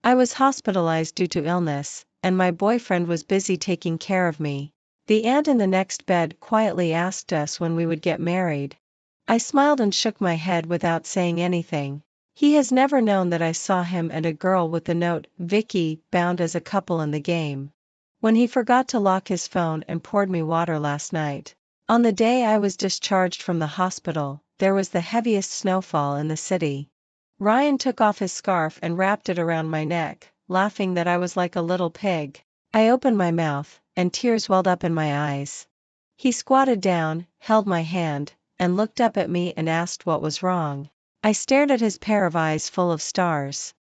I was hospitalized due to illness, and my boyfriend was busy taking care of me. The aunt in the next bed quietly asked us when we would get married. I smiled and shook my head without saying anything. He has never known that I saw him and a girl with the note, Vicky, bound as a couple in the game. When he forgot to lock his phone and poured me water last night. On the day I was discharged from the hospital, there was the heaviest snowfall in the city. Ryan took off his scarf and wrapped it around my neck, laughing that I was like a little pig. I opened my mouth, and tears welled up in my eyes. He squatted down, held my hand, and looked up at me and asked what was wrong. I stared at his pair of eyes full of stars.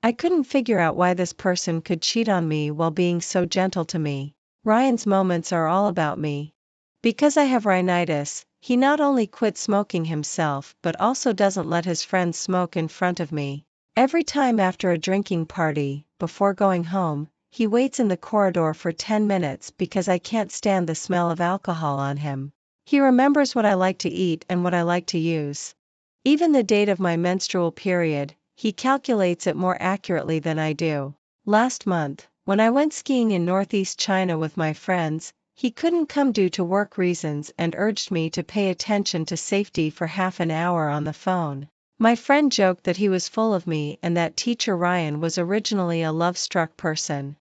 I couldn't figure out why this person could cheat on me while being so gentle to me. Ryan's moments are all about me. Because I have rhinitis, he not only quit smoking himself but also doesn't let his friends smoke in front of me. Every time after a drinking party, before going home, he waits in the corridor for 10 minutes because I can't stand the smell of alcohol on him. He remembers what I like to eat and what I like to use. Even the date of my menstrual period, he calculates it more accurately than I do. Last month, when I went skiing in northeast China with my friends, he couldn't come due to work reasons and urged me to pay attention to safety for half an hour on the phone. My friend joked that he was full of me and that teacher Ryan was originally a love-struck person.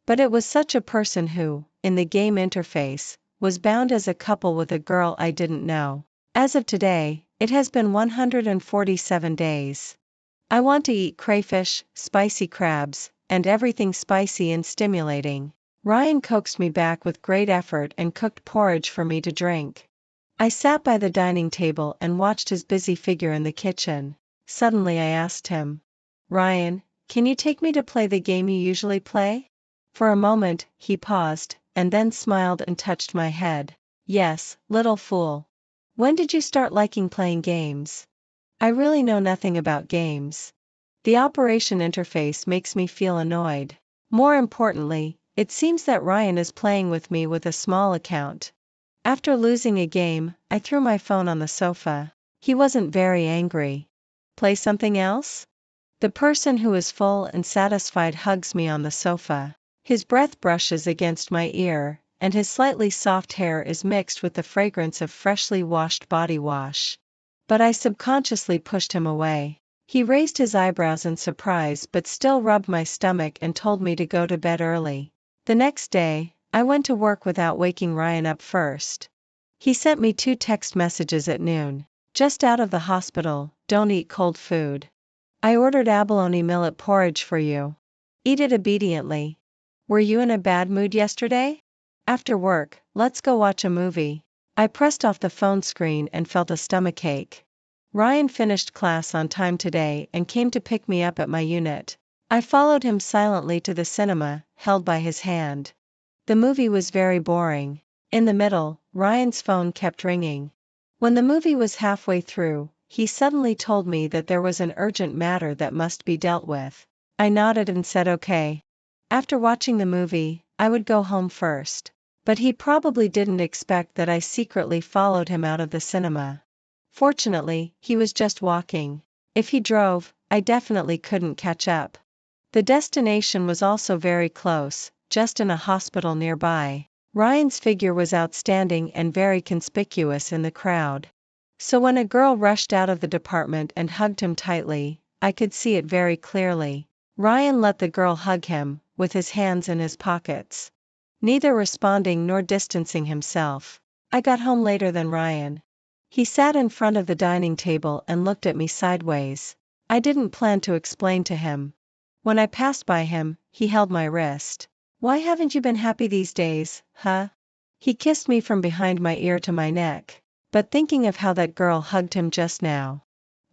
But it was such a person who, in the game interface, was bound as a couple with a girl I didn't know. As of today, it has been 147 days. I want to eat crayfish, spicy crabs, and everything spicy and stimulating. Ryan coaxed me back with great effort and cooked porridge for me to drink. I sat by the dining table and watched his busy figure in the kitchen. Suddenly I asked him, "Ryan, can you take me to play the game you usually play?" For a moment, he paused, and then smiled and touched my head. "Yes, little fool. When did you start liking playing games?" I really know nothing about games. The operation interface makes me feel annoyed. More importantly, it seems that Ryan is playing with me with a small account. After losing a game, I threw my phone on the sofa. He wasn't very angry. "Play something else?" The person who is full and satisfied hugs me on the sofa. His breath brushes against my ear, and his slightly soft hair is mixed with the fragrance of freshly washed body wash. But I subconsciously pushed him away. He raised his eyebrows in surprise but still rubbed my stomach and told me to go to bed early. The next day, I went to work without waking Ryan up first. He sent me 2 text messages at noon. "Just out of the hospital, don't eat cold food. I ordered abalone millet porridge for you. Eat it obediently. Were you in a bad mood yesterday? After work, let's go watch a movie." I pressed off the phone screen and felt a stomachache. Ryan finished class on time today and came to pick me up at my unit. I followed him silently to the cinema, held by his hand. The movie was very boring. In the middle, Ryan's phone kept ringing. When the movie was halfway through, he suddenly told me that there was an urgent matter that must be dealt with. I nodded and said okay. After watching the movie, I would go home first. But he probably didn't expect that I secretly followed him out of the cinema. Fortunately, he was just walking. If he drove, I definitely couldn't catch up. The destination was also very close, just in a hospital nearby. Ryan's figure was outstanding and very conspicuous in the crowd. So when a girl rushed out of the department and hugged him tightly, I could see it very clearly. Ryan let the girl hug him, with his hands in his pockets. Neither responding nor distancing himself. I got home later than Ryan. He sat in front of the dining table and looked at me sideways. I didn't plan to explain to him. When I passed by him, he held my wrist. "Why haven't you been happy these days, huh?" He kissed me from behind my ear to my neck. But thinking of how that girl hugged him just now,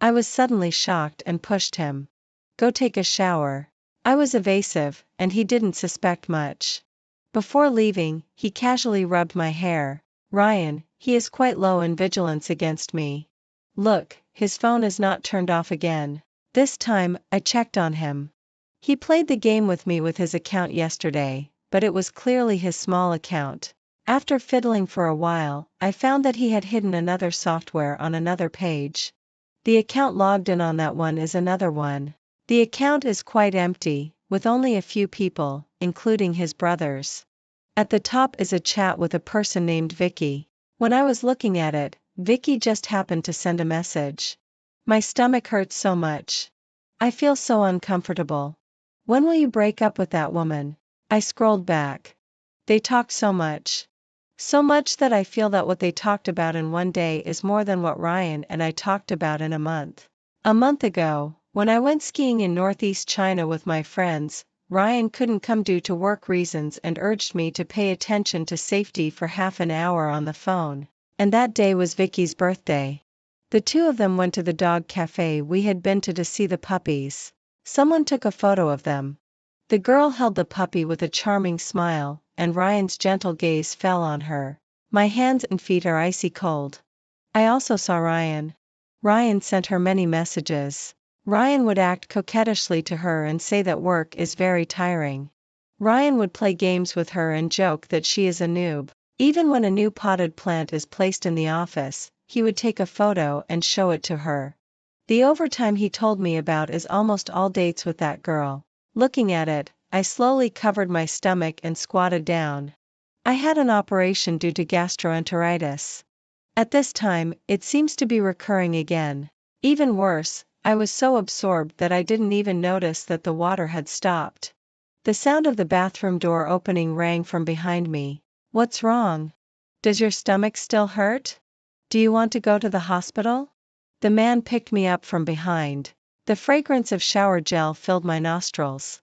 I was suddenly shocked and pushed him. "Go take a shower." I was evasive, and he didn't suspect much. Before leaving, he casually rubbed my hair. "Ryan, he is quite low in vigilance against me. Look, his phone is not turned off again." This time, I checked on him. He played the game with me with his account yesterday, but it was clearly his small account. After fiddling for a while, I found that he had hidden another software on another page. The account logged in on that one is another one. The account is quite empty, with only a few people, including his brothers. At the top is a chat with a person named Vicky. When I was looking at it, Vicky just happened to send a message. My stomach hurts so much. I feel so uncomfortable. When will you break up with that woman? I scrolled back. They talked so much. So much that I feel that what they talked about in one day is more than what Ryan and I talked about in a month. A month ago, when I went skiing in northeast China with my friends, Ryan couldn't come due to work reasons and urged me to pay attention to safety for half an hour on the phone. And that day was Vicky's birthday. The two of them went to the dog cafe we had been to see the puppies. Someone took a photo of them. The girl held the puppy with a charming smile, and Ryan's gentle gaze fell on her. My hands and feet are icy cold. I also saw Ryan. Ryan sent her many messages. Ryan would act coquettishly to her and say that work is very tiring. Ryan would play games with her and joke that she is a noob. Even when a new potted plant is placed in the office, he would take a photo and show it to her. The overtime he told me about is almost all dates with that girl. Looking at it, I slowly covered my stomach and squatted down. I had an operation due to gastroenteritis. At this time, it seems to be recurring again. Even worse, I was so absorbed that I didn't even notice that the water had stopped. The sound of the bathroom door opening rang from behind me. What's wrong? Does your stomach still hurt? Do you want to go to the hospital? The man picked me up from behind. The fragrance of shower gel filled my nostrils.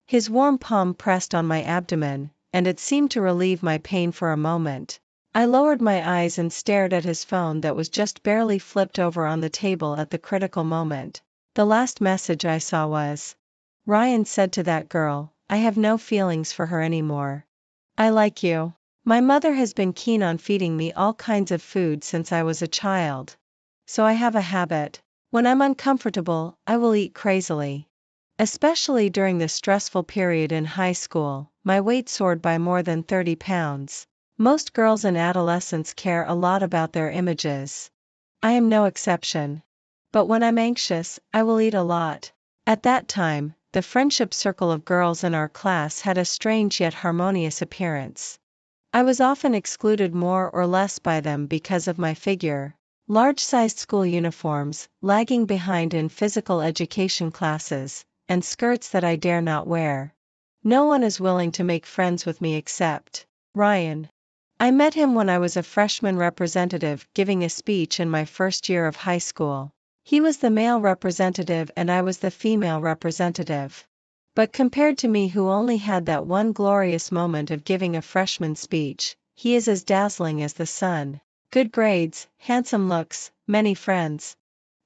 His warm palm pressed on my abdomen, and it seemed to relieve my pain for a moment. I lowered my eyes and stared at his phone that was just barely flipped over on the table at the critical moment. The last message I saw was, Ryan said to that girl, I have no feelings for her anymore. I like you. My mother has been keen on feeding me all kinds of food since I was a child. So I have a habit. When I'm uncomfortable, I will eat crazily. Especially during the stressful period in high school, my weight soared by more than 30 pounds. Most girls and adolescents care a lot about their images. I am no exception. But when I'm anxious, I will eat a lot. At that time, the friendship circle of girls in our class had a strange yet harmonious appearance. I was often excluded more or less by them because of my figure. Large-sized school uniforms, lagging behind in physical education classes, and skirts that I dare not wear. No one is willing to make friends with me except Ryan. I met him when I was a freshman representative giving a speech in my first year of high school. He was the male representative and I was the female representative. But compared to me who only had that one glorious moment of giving a freshman speech, he is as dazzling as the sun. Good grades, handsome looks, many friends.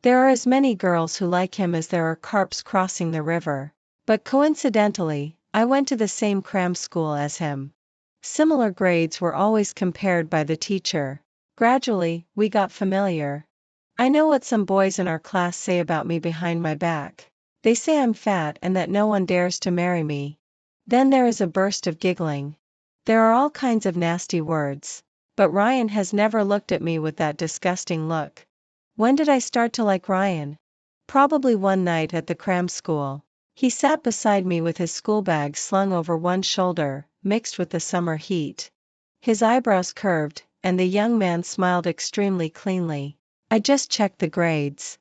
There are as many girls who like him as there are carps crossing the river. But coincidentally, I went to the same cram school as him. Similar grades were always compared by the teacher. Gradually, we got familiar. I know what some boys in our class say about me behind my back. They say I'm fat and that no one dares to marry me. Then there is a burst of giggling. There are all kinds of nasty words. But Ryan has never looked at me with that disgusting look. When did I start to like Ryan? Probably one night at the cram school. He sat beside me with his school bag slung over one shoulder, mixed with the summer heat. His eyebrows curved, and the young man smiled extremely cleanly. I just checked the grades.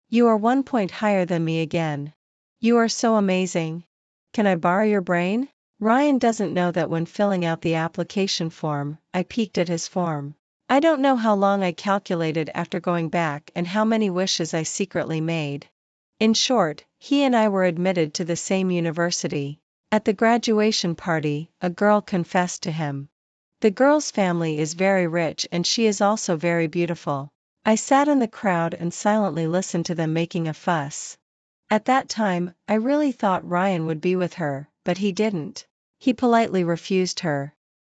You are 1 point higher than me again. You are so amazing. Can I borrow your brain? Ryan doesn't know that when filling out the application form, I peeked at his form. I don't know how long I calculated after going back and how many wishes I secretly made. In short, he and I were admitted to the same university. At the graduation party, a girl confessed to him. The girl's family is very rich and she is also very beautiful. I sat in the crowd and silently listened to them making a fuss. At that time, I really thought Ryan would be with her, but he didn't. He politely refused her.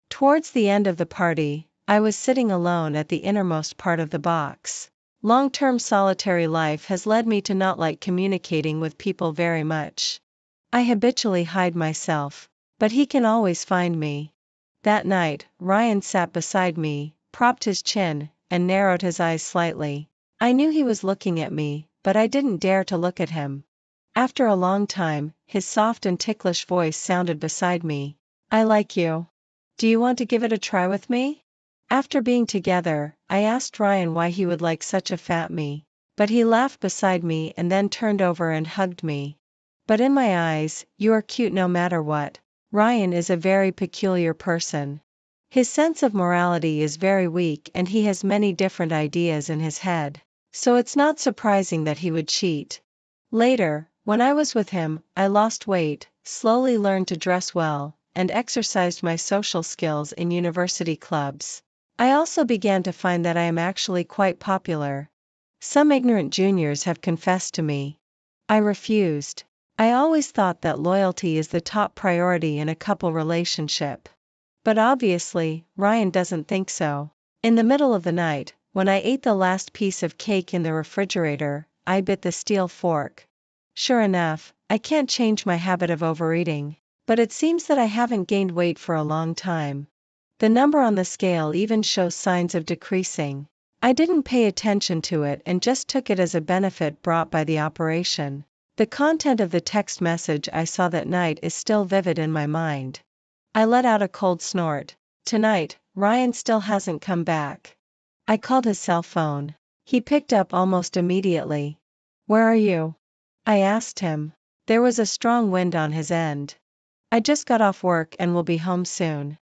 Towards the end of the party, I was sitting alone at the innermost part of the box. Long-term solitary life has led me to not like communicating with people very much. I habitually hide myself, but he can always find me. That night, Ryan sat beside me, propped his chin, and narrowed his eyes slightly. I knew he was looking at me, but I didn't dare to look at him. After a long time, his soft and ticklish voice sounded beside me. I like you. Do you want to give it a try with me? After being together, I asked Ryan why he would like such a fat me. But he laughed beside me and then turned over and hugged me. But in my eyes, you are cute no matter what. Ryan is a very peculiar person. His sense of morality is very weak and he has many different ideas in his head. So it's not surprising that he would cheat. Later, when I was with him, I lost weight, slowly learned to dress well, and exercised my social skills in university clubs. I also began to find that I am actually quite popular. Some ignorant juniors have confessed to me. I refused. I always thought that loyalty is the top priority in a couple relationship. But obviously, Ryan doesn't think so. In the middle of the night, when I ate the last piece of cake in the refrigerator, I bit the steel fork. Sure enough, I can't change my habit of overeating. But it seems that I haven't gained weight for a long time. The number on the scale even shows signs of decreasing. I didn't pay attention to it and just took it as a benefit brought by the operation. The content of the text message I saw that night is still vivid in my mind. I let out a cold snort. Tonight, Ryan still hasn't come back. I called his cell phone. He picked up almost immediately. Where are you? I asked him. There was a strong wind on his end. I just got off work and will be home soon.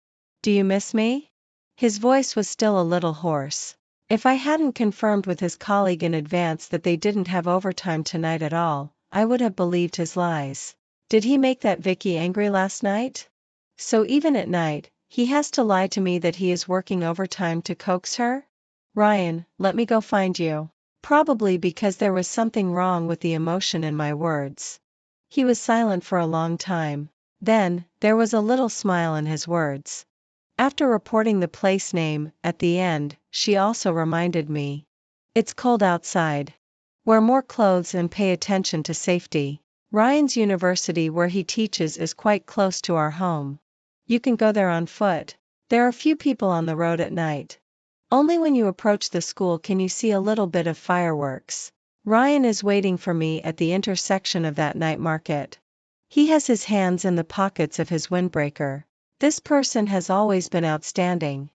Do you miss me? His voice was still a little hoarse. If I hadn't confirmed with his colleague in advance that they didn't have overtime tonight at all, I would have believed his lies. Did he make that Vicky angry last night? So even at night, he has to lie to me that he is working overtime to coax her? Ryan, let me go find you. Probably because there was something wrong with the emotion in my words. He was silent for a long time. Then, there was a little smile in his words. After reporting the place name, at the end, she also reminded me. It's cold outside. Wear more clothes and pay attention to safety. Ryan's university where he teaches is quite close to our home. You can go there on foot. There are few people on the road at night. Only when you approach the school can you see a little bit of fireworks. Ryan is waiting for me at the intersection of that night market. He has his hands in the pockets of his windbreaker. This person has always been outstanding.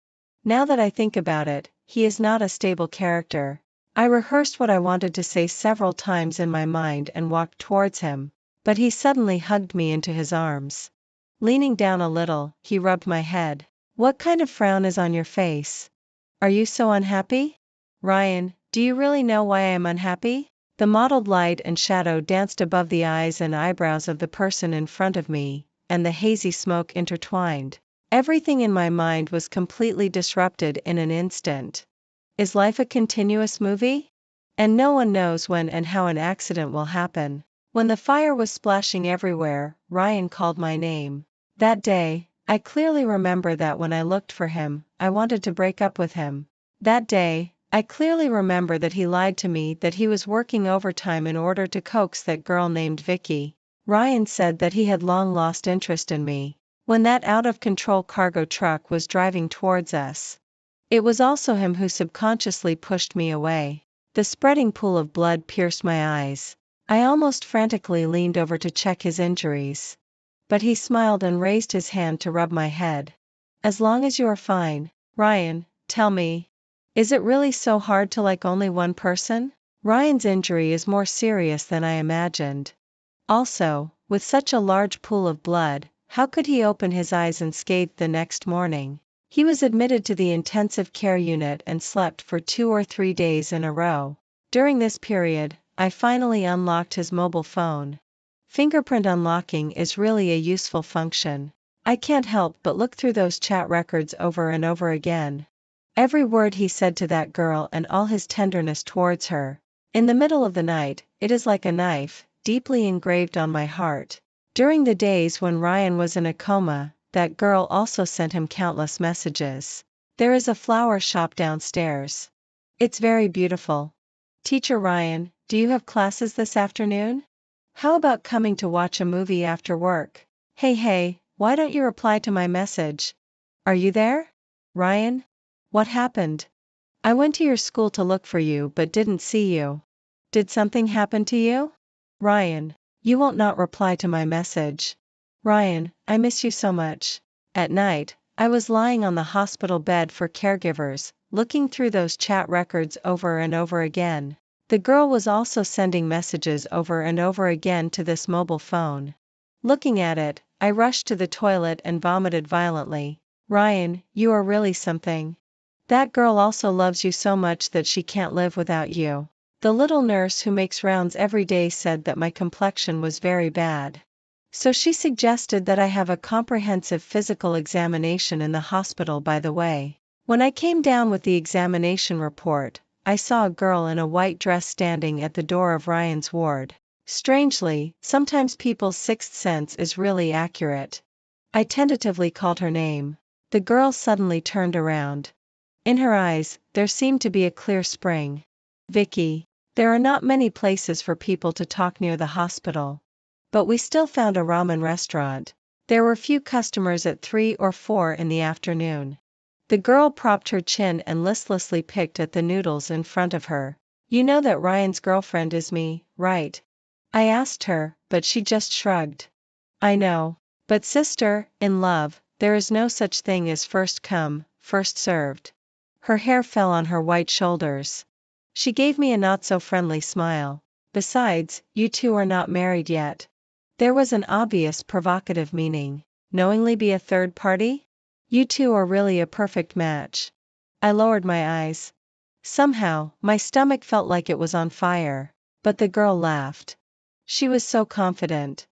Now that I think about it, he is not a stable character. I rehearsed what I wanted to say several times in my mind and walked towards him, but he suddenly hugged me into his arms. Leaning down a little, he rubbed my head. What kind of frown is on your face? Are you so unhappy? Ryan, do you really know why I am unhappy? The mottled light and shadow danced above the eyes and eyebrows of the person in front of me, and the hazy smoke intertwined. Everything in my mind was completely disrupted in an instant. Is life a continuous movie? And no one knows when and how an accident will happen. When the fire was splashing everywhere, Ryan called my name. That day, I clearly remember that when I looked for him, I wanted to break up with him. That day, I clearly remember that he lied to me that he was working overtime in order to coax that girl named Vicky. Ryan said that he had long lost interest in me. When that out-of-control cargo truck was driving towards us. It was also him who subconsciously pushed me away. The spreading pool of blood pierced my eyes. I almost frantically leaned over to check his injuries. But he smiled and raised his hand to rub my head. As long as you are fine, Ryan, tell me. Is it really so hard to like only one person? Ryan's injury is more serious than I imagined. Also, with such a large pool of blood, how could he open his eyes unscathed the next morning? He was admitted to the intensive care unit and slept for 2 or 3 days in a row. During this period, I finally unlocked his mobile phone. Fingerprint unlocking is really a useful function. I can't help but look through those chat records over and over again. Every word he said to that girl and all his tenderness towards her. In the middle of the night, it is like a knife, deeply engraved on my heart. During the days when Ryan was in a coma, that girl also sent him countless messages. There is a flower shop downstairs. It's very beautiful. Teacher Ryan, do you have classes this afternoon? How about coming to watch a movie after work? Hey, why don't you reply to my message? Are you there? Ryan? What happened? I went to your school to look for you but didn't see you. Did something happen to you? Ryan. You won't not reply to my message. Ryan, I miss you so much. At night, I was lying on the hospital bed for caregivers, looking through those chat records over and over again. The girl was also sending messages over and over again to this mobile phone. Looking at it, I rushed to the toilet and vomited violently. Ryan, you are really something. That girl also loves you so much that she can't live without you. The little nurse who makes rounds every day said that my complexion was very bad. So she suggested that I have a comprehensive physical examination in the hospital by the way. When I came down with the examination report, I saw a girl in a white dress standing at the door of Ryan's ward. Strangely, sometimes people's sixth sense is really accurate. I tentatively called her name. The girl suddenly turned around. In her eyes, there seemed to be a clear spring. Vicky. There are not many places for people to talk near the hospital. But we still found a ramen restaurant. There were few customers at 3 or 4 in the afternoon. The girl propped her chin and listlessly picked at the noodles in front of her. You know that Ryan's girlfriend is me, right? I asked her, but she just shrugged. I know. But sister, in love, there is no such thing as first come, first served. Her hair fell on her white shoulders. She gave me a not-so-friendly smile. Besides, you two are not married yet. There was an obvious provocative meaning. Knowingly be a third party? You two are really a perfect match. I lowered my eyes. Somehow, my stomach felt like it was on fire. But the girl laughed. She was so confident.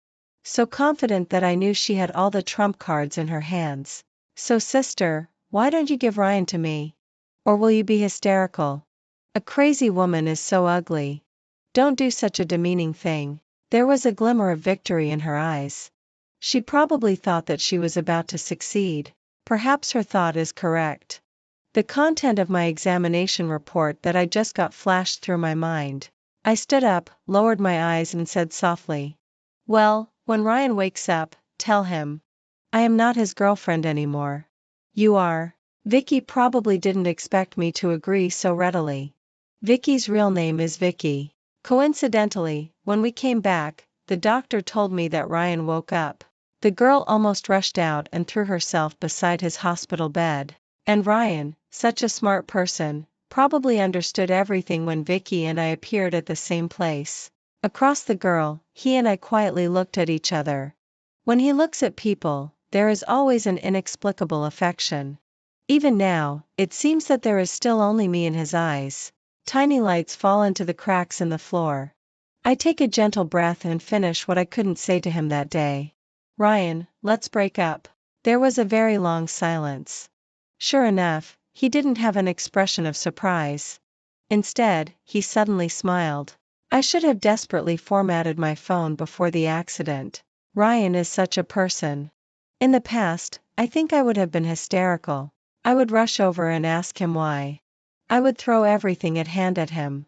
So confident that I knew she had all the trump cards in her hands. So sister, why don't you give Ryan to me? Or will you be hysterical? A crazy woman is so ugly. Don't do such a demeaning thing. There was a glimmer of victory in her eyes. She probably thought that she was about to succeed. Perhaps her thought is correct. The content of my examination report that I just got flashed through my mind. I stood up, lowered my eyes and said softly. Well, when Ryan wakes up, tell him. I am not his girlfriend anymore. You are. Vicky probably didn't expect me to agree so readily. Vicky's real name is Vicky. Coincidentally, when we came back, the doctor told me that Ryan woke up. The girl almost rushed out and threw herself beside his hospital bed. And Ryan, such a smart person, probably understood everything when Vicky and I appeared at the same place. Across the girl, he and I quietly looked at each other. When he looks at people, there is always an inexplicable affection. Even now, it seems that there is still only me in his eyes. Tiny lights fall into the cracks in the floor. I take a gentle breath and finish what I couldn't say to him that day. Ryan, let's break up. There was a very long silence. Sure enough, he didn't have an expression of surprise. Instead, he suddenly smiled. I should have desperately formatted my phone before the accident. Ryan is such a person. In the past, I think I would have been hysterical. I would rush over and ask him why. I would throw everything at hand at him.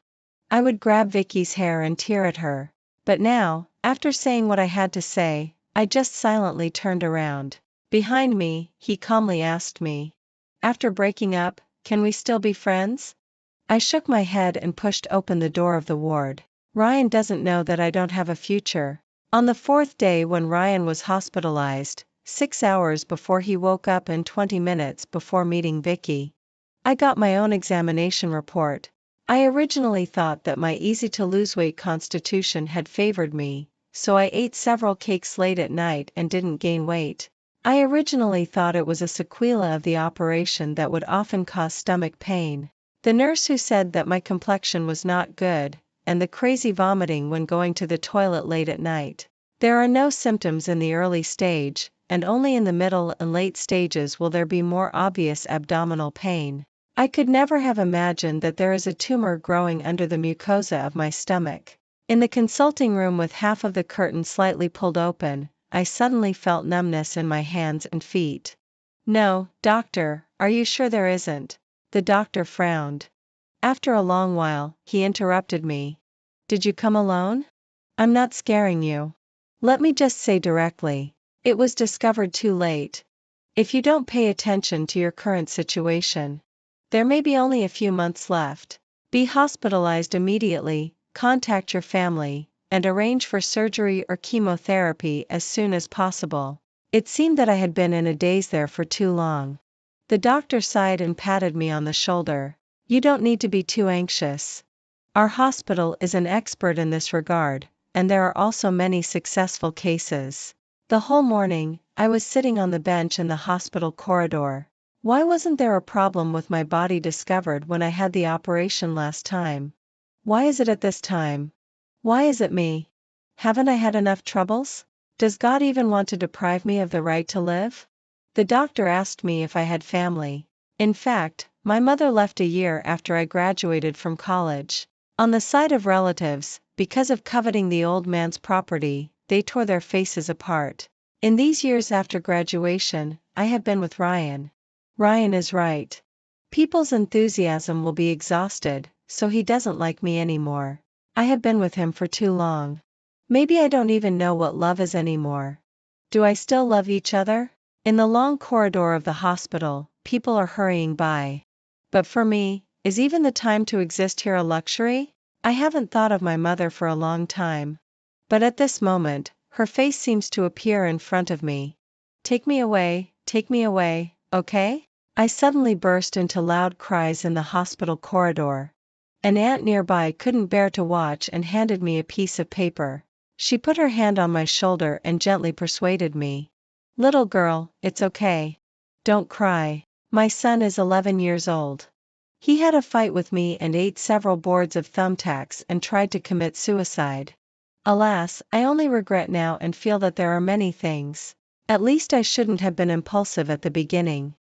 I would grab Vicky's hair and tear at her. But now, after saying what I had to say, I just silently turned around. Behind me, he calmly asked me. After breaking up, can we still be friends? I shook my head and pushed open the door of the ward. Ryan doesn't know that I don't have a future. On the 4th day when Ryan was hospitalized, 6 hours before he woke up and 20 minutes before meeting Vicky, I got my own examination report. I originally thought that my easy-to-lose-weight constitution had favored me, so I ate several cakes late at night and didn't gain weight. I originally thought it was a sequela of the operation that would often cause stomach pain. The nurse who said that my complexion was not good, and the crazy vomiting when going to the toilet late at night. There are no symptoms in the early stage, and only in the middle and late stages will there be more obvious abdominal pain. I could never have imagined that there is a tumor growing under the mucosa of my stomach. In the consulting room with half of the curtain slightly pulled open, I suddenly felt numbness in my hands and feet. No, doctor, are you sure there isn't? The doctor frowned. After a long while, he interrupted me. Did you come alone? I'm not scaring you. Let me just say directly, it was discovered too late. If you don't pay attention to your current situation, there may be only a few months left. Be hospitalized immediately, contact your family, and arrange for surgery or chemotherapy as soon as possible. It seemed that I had been in a daze there for too long. The doctor sighed and patted me on the shoulder. "You don't need to be too anxious. Our hospital is an expert in this regard, and there are also many successful cases." The whole morning, I was sitting on the bench in the hospital corridor. Why wasn't there a problem with my body discovered when I had the operation last time? Why is it at this time? Why is it me? Haven't I had enough troubles? Does God even want to deprive me of the right to live? The doctor asked me if I had family. In fact, my mother left a year after I graduated from college. On the side of relatives, because of coveting the old man's property, they tore their faces apart. In these years after graduation, I have been with Ryan. Ryan is right. People's enthusiasm will be exhausted, so he doesn't like me anymore. I have been with him for too long. Maybe I don't even know what love is anymore. Do I still love each other? In the long corridor of the hospital, people are hurrying by. But for me, is even the time to exist here a luxury? I haven't thought of my mother for a long time. But at this moment, her face seems to appear in front of me. Take me away, okay? I suddenly burst into loud cries in the hospital corridor. An aunt nearby couldn't bear to watch and handed me a piece of paper. She put her hand on my shoulder and gently persuaded me. "Little girl, it's okay. Don't cry. My son is 11 years old. He had a fight with me and ate several boards of thumbtacks and tried to commit suicide. Alas, I only regret now and feel that there are many things. At least I shouldn't have been impulsive at the beginning.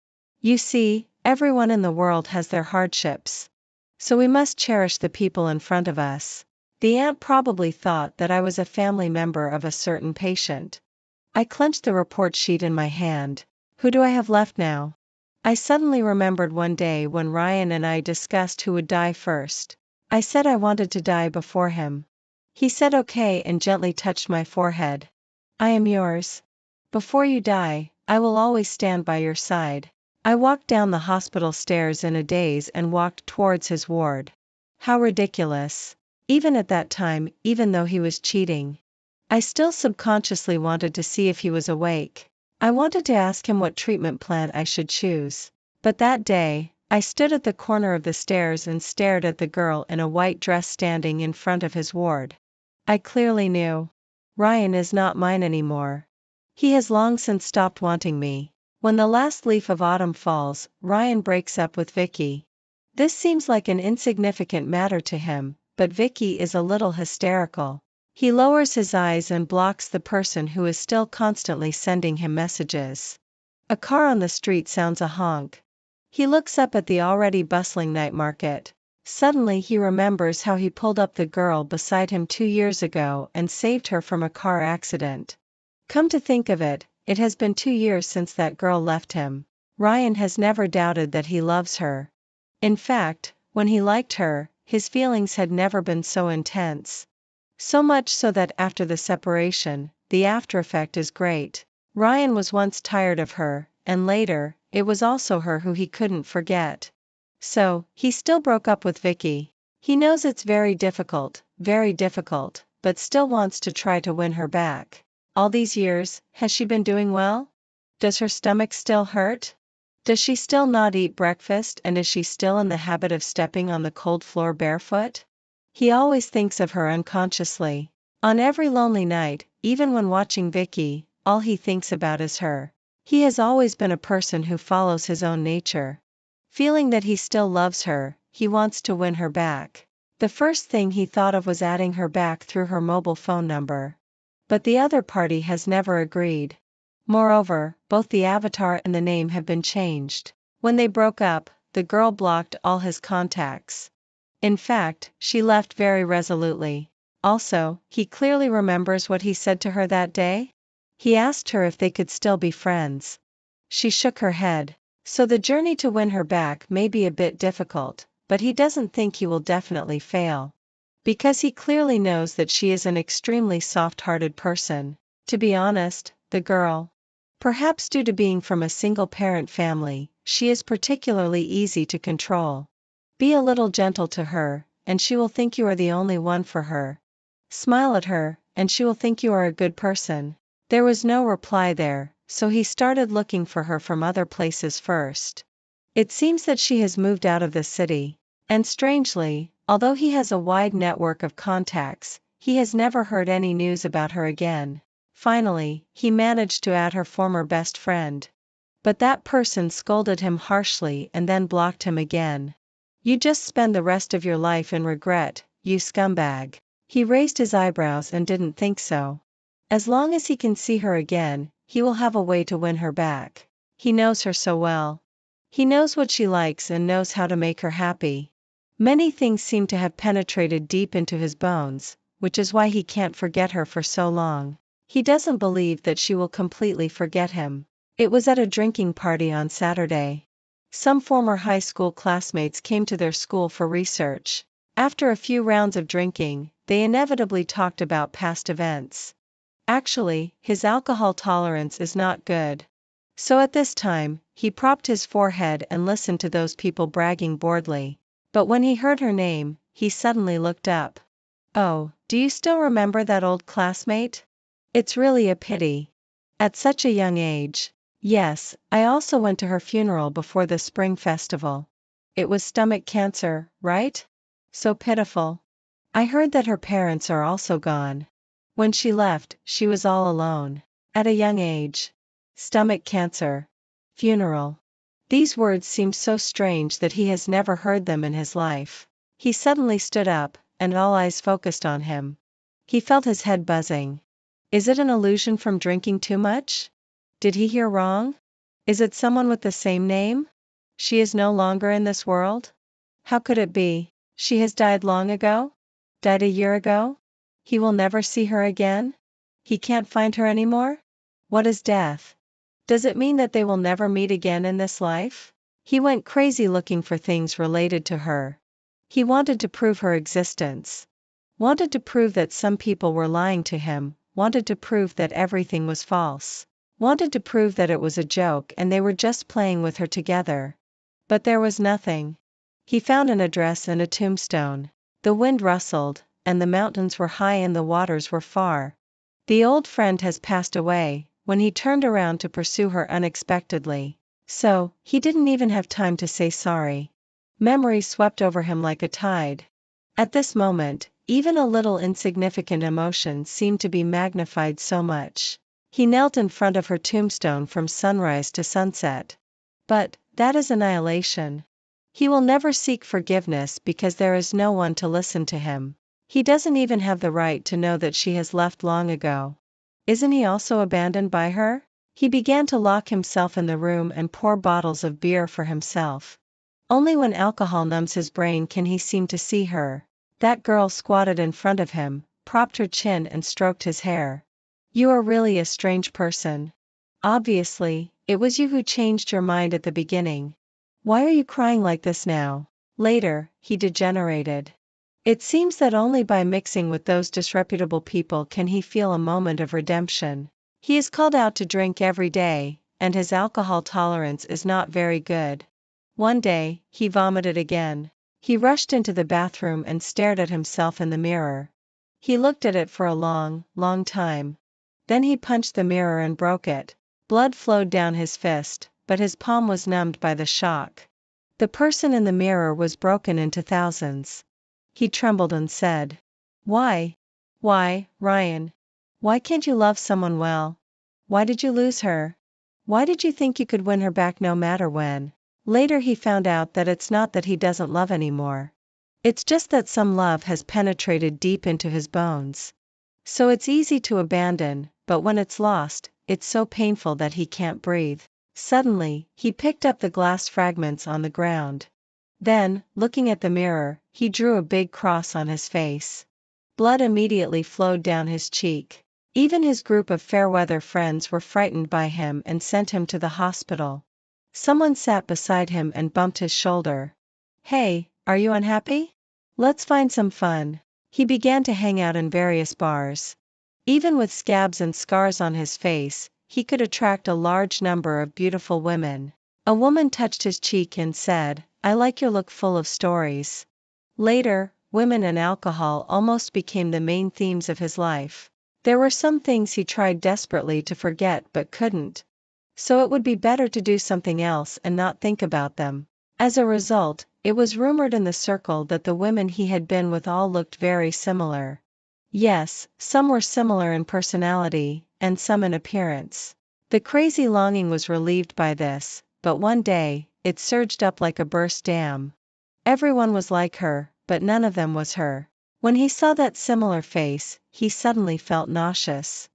You see, everyone in the world has their hardships. So we must cherish the people in front of us." The aunt probably thought that I was a family member of a certain patient. I clenched the report sheet in my hand. Who do I have left now? I suddenly remembered one day when Ryan and I discussed who would die first. I said I wanted to die before him. He said okay and gently touched my forehead. "I am yours. Before you die, I will always stand by your side." I walked down the hospital stairs in a daze and walked towards his ward. How ridiculous. Even at that time, even though he was cheating, I still subconsciously wanted to see if he was awake. I wanted to ask him what treatment plan I should choose. But that day, I stood at the corner of the stairs and stared at the girl in a white dress standing in front of his ward. I clearly knew. Ryan is not mine anymore. He has long since stopped wanting me. When the last leaf of autumn falls, Ryan breaks up with Vicky. This seems like an insignificant matter to him, but Vicky is a little hysterical. He lowers his eyes and blocks the person who is still constantly sending him messages. A car on the street sounds a honk. He looks up at the already bustling night market. Suddenly he remembers how he pulled up the girl beside him 2 years ago and saved her from a car accident. Come to think of it, it has been 2 years since that girl left him. Ryan has never doubted that he loves her. In fact, when he liked her, his feelings had never been so intense. So much so that after the separation, the after effect is great. Ryan was once tired of her, and later, it was also her who he couldn't forget. So, he still broke up with Vicky. He knows it's very difficult, but still wants to try to win her back. All these years, has she been doing well? Does her stomach still hurt? Does she still not eat breakfast, and is she still in the habit of stepping on the cold floor barefoot? He always thinks of her unconsciously. On every lonely night, even when watching Vicky, all he thinks about is her. He has always been a person who follows his own nature. Feeling that he still loves her, he wants to win her back. The first thing he thought of was adding her back through her mobile phone number. But the other party has never agreed. Moreover, both the avatar and the name have been changed. When they broke up, the girl blocked all his contacts. In fact, she left very resolutely. Also, he clearly remembers what he said to her that day. He asked her if they could still be friends. She shook her head. So the journey to win her back may be a bit difficult, but he doesn't think he will definitely fail. Because he clearly knows that she is an extremely soft-hearted person. To be honest, the girl, perhaps due to being from a single-parent family, she is particularly easy to control. Be a little gentle to her, and she will think you are the only one for her. Smile at her, and she will think you are a good person. There was no reply there, so he started looking for her from other places first. It seems that she has moved out of the city. And strangely, although he has a wide network of contacts, he has never heard any news about her again. Finally, he managed to add her former best friend. But that person scolded him harshly and then blocked him again. You just spend the rest of your life in regret, you scumbag. He raised his eyebrows and didn't think so. As long as he can see her again, he will have a way to win her back. He knows her so well. He knows what she likes and knows how to make her happy. Many things seem to have penetrated deep into his bones, which is why he can't forget her for so long. He doesn't believe that she will completely forget him. It was at a drinking party on Saturday. Some former high school classmates came to their school for research. After a few rounds of drinking, they inevitably talked about past events. Actually, his alcohol tolerance is not good. So at this time, he propped his forehead and listened to those people bragging boredly. But when he heard her name, he suddenly looked up. Oh, do you still remember that old classmate? It's really a pity. At such a young age. Yes, I also went to her funeral before the spring festival. It was stomach cancer, right? So pitiful. I heard that her parents are also gone. When she left, she was all alone. At a young age. Stomach cancer. Funeral. These words seem so strange that he has never heard them in his life. He suddenly stood up, and all eyes focused on him. He felt his head buzzing. Is it an illusion from drinking too much? Did he hear wrong? Is it someone with the same name? She is no longer in this world? How could it be? She has died long ago? Died a year ago? He will never see her again? He can't find her anymore? What is death? Does it mean that they will never meet again in this life? He went crazy looking for things related to her. He wanted to prove her existence. Wanted to prove that some people were lying to him, wanted to prove that everything was false. Wanted to prove that it was a joke and they were just playing with her together. But there was nothing. He found an address and a tombstone. The wind rustled, and the mountains were high and the waters were far. The old friend has passed away, when he turned around to pursue her unexpectedly. So, he didn't even have time to say sorry. Memory swept over him like a tide. At this moment, even a little insignificant emotion seemed to be magnified so much. He knelt in front of her tombstone from sunrise to sunset. But, that is annihilation. He will never seek forgiveness because there is no one to listen to him. He doesn't even have the right to know that she has left long ago. Isn't he also abandoned by her? He began to lock himself in the room and pour bottles of beer for himself. Only when alcohol numbs his brain can he seem to see her. That girl squatted in front of him, propped her chin and stroked his hair. You are really a strange person. Obviously, it was you who changed your mind at the beginning. Why are you crying like this now? Later, he degenerated. It seems that only by mixing with those disreputable people can he feel a moment of redemption. He is called out to drink every day, and his alcohol tolerance is not very good. One day, he vomited again. He rushed into the bathroom and stared at himself in the mirror. He looked at it for a long, long time. Then he punched the mirror and broke it. Blood flowed down his fist, but his palm was numbed by the shock. The person in the mirror was broken into thousands. He trembled and said, Why? Why, Ryan? Why can't you love someone well? Why did you lose her? Why did you think you could win her back no matter when? Later he found out that it's not that he doesn't love anymore. It's just that some love has penetrated deep into his bones. So it's easy to abandon, but when it's lost, it's so painful that he can't breathe. Suddenly, he picked up the glass fragments on the ground. Then, looking at the mirror, he drew a big cross on his face. Blood immediately flowed down his cheek. Even his group of fair-weather friends were frightened by him and sent him to the hospital. Someone sat beside him and bumped his shoulder. Hey, are you unhappy? Let's find some fun. He began to hang out in various bars. Even with scabs and scars on his face, he could attract a large number of beautiful women. A woman touched his cheek and said, I like your look full of stories. Later, women and alcohol almost became the main themes of his life. There were some things he tried desperately to forget but couldn't. So it would be better to do something else and not think about them. As a result, it was rumored in the circle that the women he had been with all looked very similar. Yes, some were similar in personality, and some in appearance. The crazy longing was relieved by this, but one day, it surged up like a burst dam. Everyone was like her, but none of them was her. When he saw that similar face, he suddenly felt nauseous.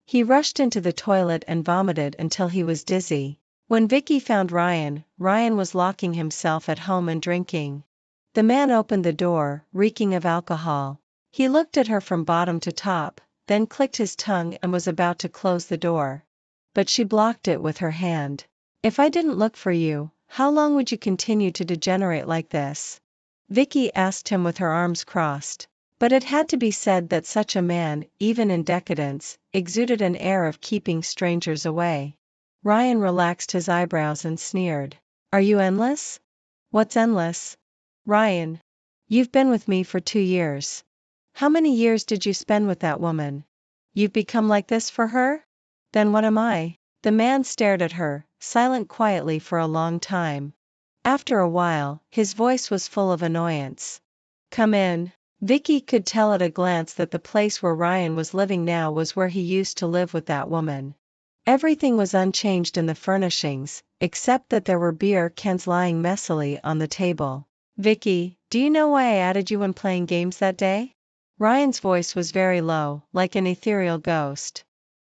He rushed into the toilet and vomited until he was dizzy. When Vicky found Ryan, Ryan was locking himself at home and drinking. The man opened the door, reeking of alcohol. He looked at her from bottom to top, then clicked his tongue and was about to close the door. But she blocked it with her hand. "If I didn't look for you, how long would you continue to degenerate like this?" Vicky asked him with her arms crossed. But it had to be said that such a man, even in decadence, exuded an air of keeping strangers away. Ryan relaxed his eyebrows and sneered. "Are you endless?" "What's endless?" "Ryan. You've been with me for 2 years. How many years did you spend with that woman? You've become like this for her? Then what am I?" The man stared at her, silent quietly for a long time. After a while, his voice was full of annoyance. "Come in." Vicky could tell at a glance that the place where Ryan was living now was where he used to live with that woman. Everything was unchanged in the furnishings, except that there were beer cans lying messily on the table. "Vicky, do you know why I added you when playing games that day?" Ryan's voice was very low, like an ethereal ghost.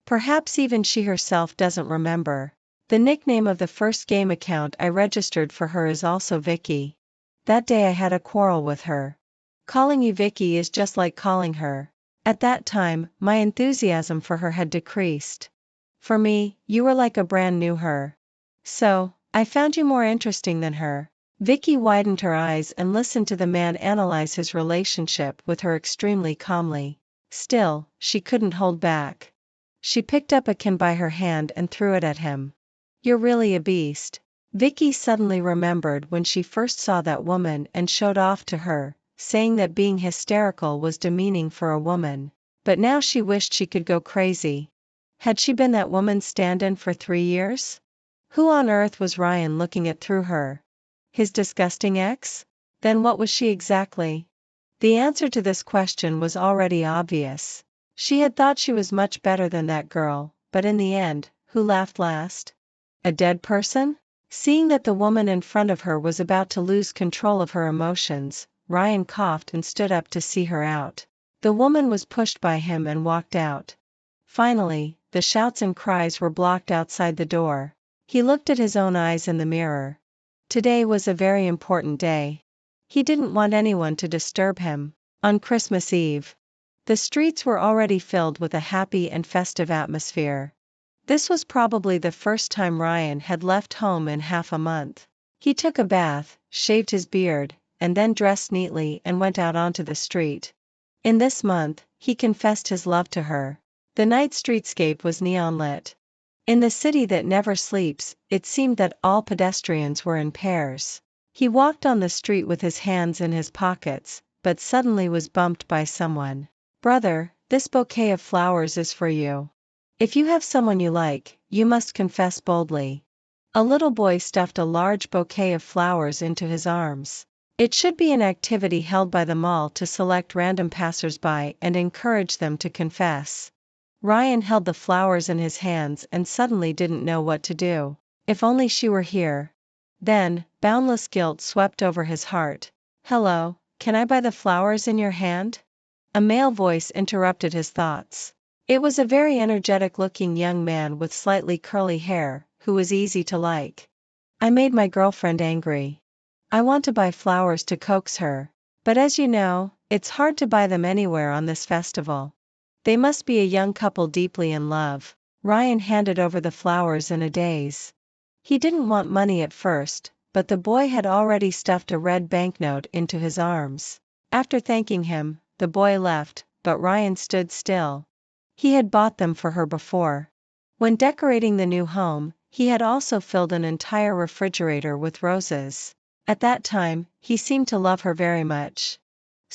Perhaps even she herself doesn't remember. "The nickname of the first game account I registered for her is also Vicky. That day I had a quarrel with her. Calling you Vicky is just like calling her. At that time, my enthusiasm for her had decreased. For me, you were like a brand new her. So, I found you more interesting than her." Vicky widened her eyes and listened to the man analyze his relationship with her extremely calmly. Still, she couldn't hold back. She picked up a can by her hand and threw it at him. "You're really a beast." Vicky suddenly remembered when she first saw that woman and showed off to her, saying that being hysterical was demeaning for a woman. But now she wished she could go crazy. Had she been that woman's stand-in for 3 years? Who on earth was Ryan looking at through her? His disgusting ex? Then what was she exactly? The answer to this question was already obvious. She had thought she was much better than that girl, but in the end, who laughed last? A dead person? Seeing that the woman in front of her was about to lose control of her emotions, Ryan coughed and stood up to see her out. The woman was pushed by him and walked out. Finally, the shouts and cries were blocked outside the door. He looked at his own eyes in the mirror. Today was a very important day. He didn't want anyone to disturb him. On Christmas Eve, the streets were already filled with a happy and festive atmosphere. This was probably the first time Ryan had left home in half a month. He took a bath, shaved his beard, and then dressed neatly and went out onto the street. In this month, he confessed his love to her. The night streetscape was neon lit. In the city that never sleeps, it seemed that all pedestrians were in pairs. He walked on the street with his hands in his pockets, but suddenly was bumped by someone. "Brother, this bouquet of flowers is for you. If you have someone you like, you must confess boldly." A little boy stuffed a large bouquet of flowers into his arms. It should be an activity held by the mall to select random passers-by and encourage them to confess. Ryan held the flowers in his hands and suddenly didn't know what to do. If only she were here. Then, boundless guilt swept over his heart. "Hello, can I buy the flowers in your hand?" A male voice interrupted his thoughts. It was a very energetic-looking young man with slightly curly hair, who was easy to like. "I made my girlfriend angry. I want to buy flowers to coax her. But as you know, it's hard to buy them anywhere on this festival. They must be a young couple deeply in love." Ryan handed over the flowers in a daze. He didn't want money at first, but the boy had already stuffed a red banknote into his arms. After thanking him, the boy left, but Ryan stood still. He had bought them for her before. When decorating the new home, he had also filled an entire refrigerator with roses. At that time, he seemed to love her very much.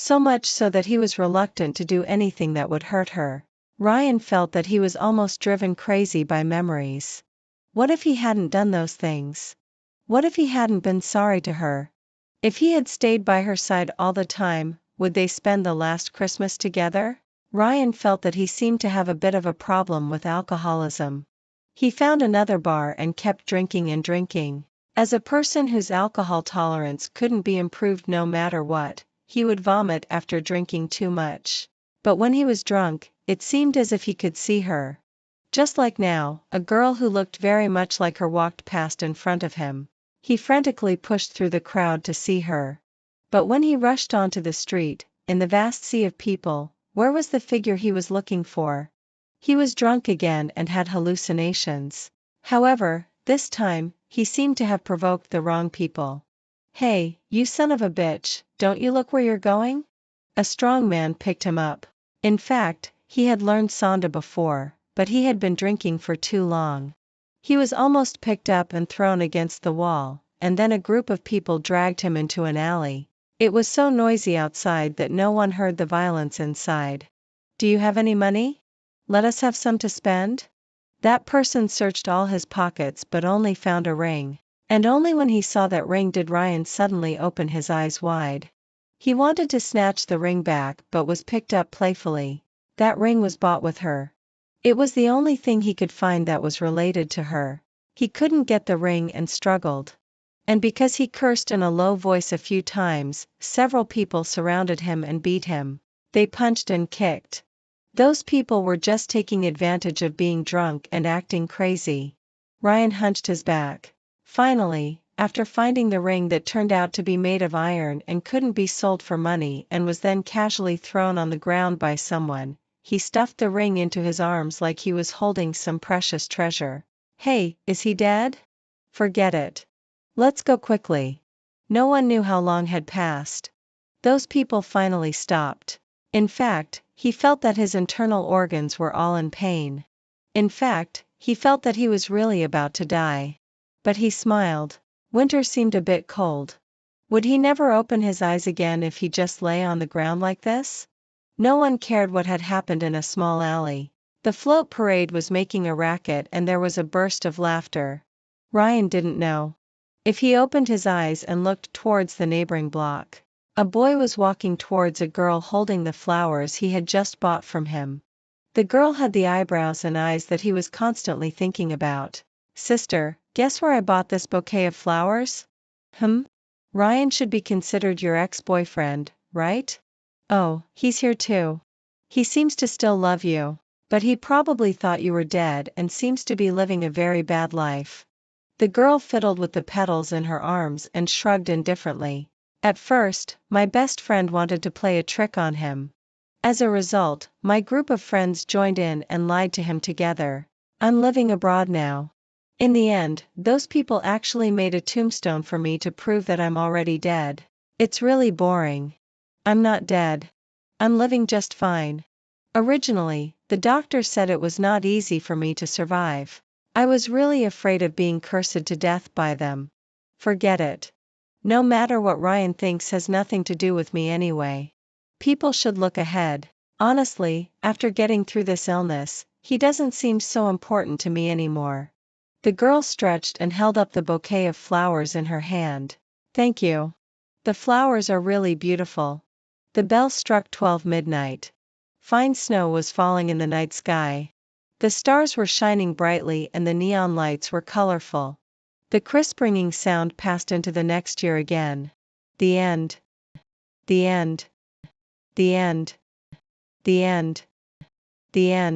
So much so that he was reluctant to do anything that would hurt her. Ryan felt that he was almost driven crazy by memories. What if he hadn't done those things? What if he hadn't been sorry to her? If he had stayed by her side all the time, would they spend the last Christmas together? Ryan felt that he seemed to have a bit of a problem with alcoholism. He found another bar and kept drinking and drinking. As a person whose alcohol tolerance couldn't be improved no matter what, he would vomit after drinking too much. But when he was drunk, it seemed as if he could see her. Just like now, a girl who looked very much like her walked past in front of him. He frantically pushed through the crowd to see her. But when he rushed onto the street, in the vast sea of people, where was the figure he was looking for? He was drunk again and had hallucinations. However, this time, he seemed to have provoked the wrong people. "Hey, you son of a bitch, don't you look where you're going?" A strong man picked him up. In fact, he had learned Sonda before, but he had been drinking for too long. He was almost picked up and thrown against the wall, and then a group of people dragged him into an alley. It was so noisy outside that no one heard the violence inside. "Do you have any money? Let us have some to spend?" That person searched all his pockets but only found a ring. And only when he saw that ring did Ryan suddenly open his eyes wide. He wanted to snatch the ring back but was picked up playfully. That ring was bought with her. It was the only thing he could find that was related to her. He couldn't get the ring and struggled. And because he cursed in a low voice a few times, several people surrounded him and beat him. They punched and kicked. Those people were just taking advantage of being drunk and acting crazy. Ryan hunched his back. Finally, after finding the ring that turned out to be made of iron and couldn't be sold for money and was then casually thrown on the ground by someone, he stuffed the ring into his arms like he was holding some precious treasure. "Hey, is he dead?" "Forget it. Let's go quickly." No one knew how long had passed. Those people finally stopped. In fact, he felt that his internal organs were all in pain. In fact, he felt that he was really about to die. But he smiled. Winter seemed a bit cold. Would he never open his eyes again if he just lay on the ground like this? No one cared what had happened in a small alley. The float parade was making a racket and there was a burst of laughter. Ryan didn't know. If he opened his eyes and looked towards the neighboring block, a boy was walking towards a girl holding the flowers he had just bought from him. The girl had the eyebrows and eyes that he was constantly thinking about. "Sister, guess where I bought this bouquet of flowers?" Ryan should be considered your ex-boyfriend, right? "Oh, he's here too. He seems to still love you. But he probably thought you were dead and seems to be living a very bad life." The girl fiddled with the petals in her arms and shrugged indifferently. "At first, my best friend wanted to play a trick on him. As a result, my group of friends joined in and lied to him together. I'm living abroad now. In the end, those people actually made a tombstone for me to prove that I'm already dead. It's really boring. I'm not dead. I'm living just fine. Originally, the doctor said it was not easy for me to survive. I was really afraid of being cursed to death by them. Forget it. No matter what Ryan thinks has nothing to do with me anyway. People should look ahead. Honestly, after getting through this illness, he doesn't seem so important to me anymore." The girl stretched and held up the bouquet of flowers in her hand. "Thank you. The flowers are really beautiful." The bell struck 12 midnight. Fine snow was falling in the night sky. The stars were shining brightly and the neon lights were colorful. The crisp ringing sound passed into the next year again. The end. The end. The end. The end. The end.